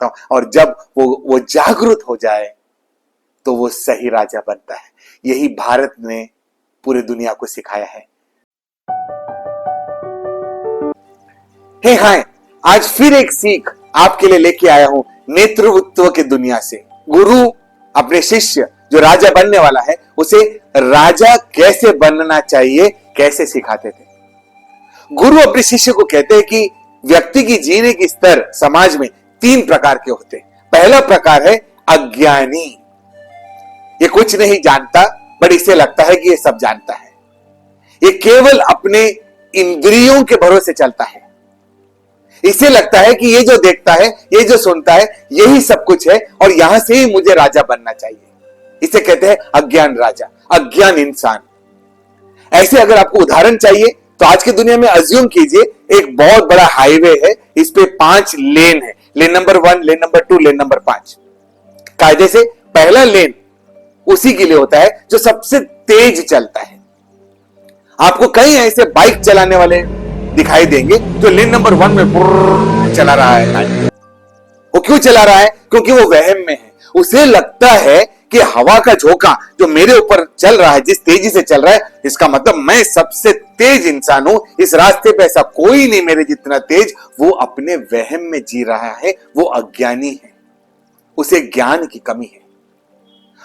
सकता हूं। और जब वो जागरूक हो जाए तो वो सही राजा बनता है। यही भारत ने पूरी दुनिया को सिखाया है। हे हाय, आज फिर एक सीख आपके लिए लेके आया हूं नेतृत्व की दुनिया से। गुरु अपने शिष्य जो राजा बनने वाला है उसे राजा कैसे बनना चाहिए कैसे सिखाते थे। गुरु अपने शिष्य को कहते हैं कि व्यक्ति की जीने की स्तर समाज में 3 प्रकार के होते हैं। पहला प्रकार है अज्ञानी। ये कुछ नहीं जानता बट इसे लगता है कि ये सब जानता है। ये केवल अपने इंद्रियों के भरोसे चलता है। इसे लगता है कि ये जो देखता है, ये जो सुनता है, यही सब कुछ है और यहां से ही मुझे राजा बनना चाहिए। इसे कहते हैं अज्ञान राजा, अज्ञान इंसान। ऐसे अगर आपको उदाहरण चाहिए तो आज की दुनिया में अज्यूम कीजिए एक बहुत बड़ा हाईवे है, इस पे 5 लेन है। Lane number 1, lane number 2, lane number 5। कायदे से पहला लेन उसी के लिए होता है जो सबसे तेज चलता है। आपको कई ऐसे बाइक चलाने वाले दिखाई देंगे जो लेन नंबर 1 में चला रहा है। वो क्यों चला रहा है? क्योंकि वो वहम में है। उसे लगता है कि हवा का झोंका जो मेरे ऊपर चल रहा है, जिस तेजी से चल रहा है, इसका मतलब मैं सबसे तेज इंसान हूं, इस रास्ते पे ऐसा कोई नहीं मेरे जितना तेज। वो अपने वहम में जी रहा है, वो अज्ञानी है, उसे ज्ञान की कमी है।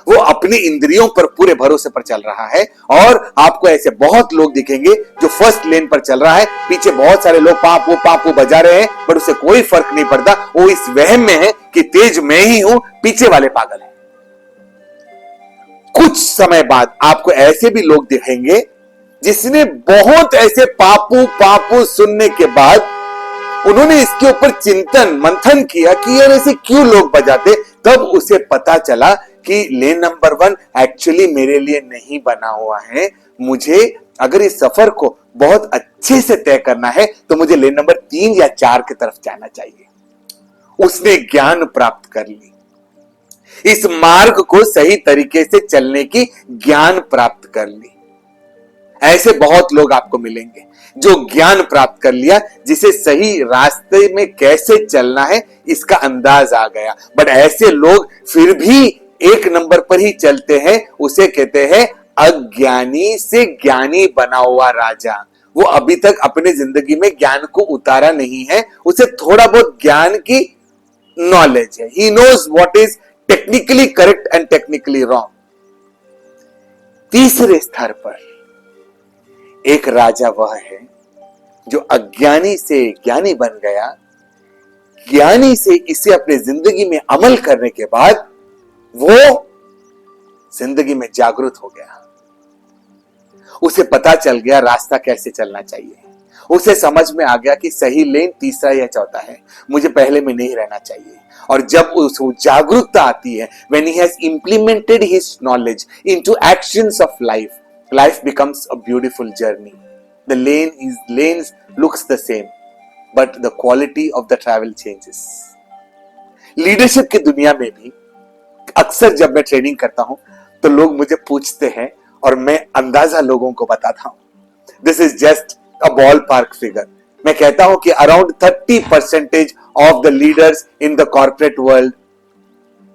वो अपनी इंद्रियों पर पूरे भरोसे पर चल रहा है। और आपको ऐसे बहुत लोग दिखेंगे जो फर्स्ट लेन पर चल रहा है, पीछे बहुत सारे लोग पापू बजा रहे हैं, पर उसे कोई फर्क नहीं पड़ता। वो इस वहम में है कि तेज मैं ही हूं, पीछे वाले पागल हैं। कुछ समय बाद आपको ऐसे भी लोग दिखेंगे जिसने बहुत ऐसे पापू सुनने के बाद उन्होंने इसके ऊपर चिंतन मंथन किया कि यार ऐसे क्यों लोग बजाते। तब उसे पता चला कि लेन नंबर 1 एक्चुअली मेरे लिए नहीं बना हुआ है। मुझे अगर इस सफर को बहुत अच्छे से तय करना है तो मुझे लेन नंबर 3 या 4 की तरफ जाना चाहिए। उसने ज्ञान प्राप्त कर ली, इस मार्ग को सही तरीके से चलने की ज्ञान प्राप्त कर ली। ऐसे बहुत लोग आपको मिलेंगे जो ज्ञान प्राप्त कर लिया, जिसे सही रास्ते में कैसे चलना है इसका अंदाज आ गया। बट ऐसे लोग फिर भी 1 नंबर पर ही चलते हैं। उसे कहते हैं अज्ञानी से ज्ञानी बना हुआ राजा। वो अभी तक अपने जिंदगी में ज्ञान को उतारा नहीं है, उसे थोड़ा बहुत ज्ञान की नॉलेज है। He knows what is technically correct and technically wrong. तीसरे स्तर पर एक राजा वह है जो अज्ञानी से ज्ञानी बन गया। ज्ञानी से इसे अपने जिंदगी में अमल करने के बाद वो जिंदगी में जागरूक हो गया। उसे पता चल गया रास्ता कैसे चलना चाहिए। उसे समझ में आ गया कि सही लेन तीसरा या चौथा है, मुझे पहले में नहीं रहना चाहिए। और जब उसको जागरूकता आती है, when he has implemented his knowledge into actions of life, life becomes a beautiful journey. The lanes looks the same, but the quality of the travel changes. Leadership की दुनिया में भी अक्सर जब मैं ट्रेनिंग करता हूं तो लोग मुझे पूछते हैं और मैं अंदाजा लोगों को बताता हूं। This is just a ball park figure. मैं कहता हूं कि around 30% of the leaders in the corporate world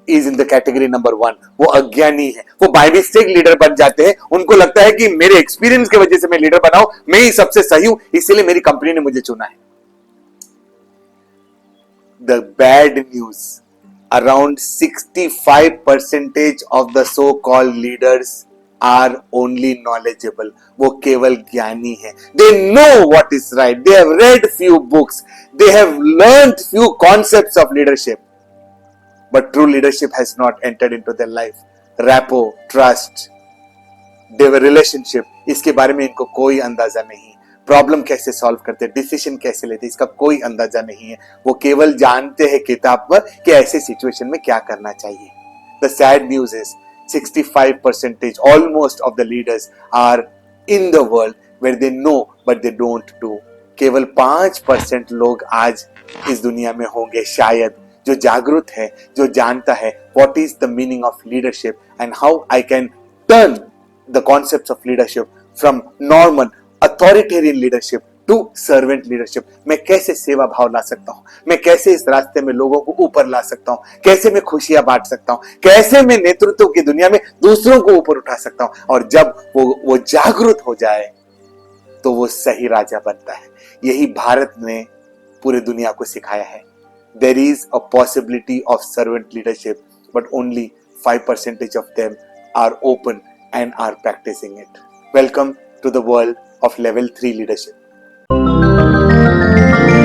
is in the category number 1। वो अज्ञानी है, वो बाय मिस्टेक लीडर बन जाते हैं। उनको लगता है कि मेरे एक्सपीरियंस की वजह से मैं लीडर बनाऊं, मैं ही सबसे सही हूं, इसलिए मेरी कंपनी ने मुझे चुना है। The bad news, around 65% of the so-called leaders are only knowledgeable. वो केवल ज्ञानी है। They know what is right. They have read few books. They have learned few concepts of leadership. But true leadership has not entered into their life. Rapport, trust, their relationship, इसके बारे में इनको कोई अंदाजा नहीं। प्रॉब्लम कैसे solve करते, decision कैसे लेते, इसका कोई अंदाजा नहीं है। वो केवल जानते हैं किताब पर कि ऐसे सिचुएशन में क्या करना चाहिए। The sad news is 65% almost of the leaders are in the world where they know but they don't do. केवल 5% लोग आज इस दुनिया में होंगे शायद जो जागरूक है, जो जानता है what is the meaning of leadership and how I can turn the concepts of leadership from normal authoritarian leadership to servant leadership. मैं कैसे सेवा भाव ला सकता हूं, मैं कैसे इस रास्ते में लोगों को ऊपर ला सकता हूं, कैसे मैं खुशियां बांट सकता हूं, कैसे मैं नेतृत्व की दुनिया में दूसरों को ऊपर उठा सकता हूं। और जब वो जागरूक हो जाए तो वो सही राजा बनता है। यही भारत ने पूरे दुनिया को सिखाया है। There is a possibility of servant leadership, but only 5% of them are open and are practicing it. Welcome to the world of level 3 leadership.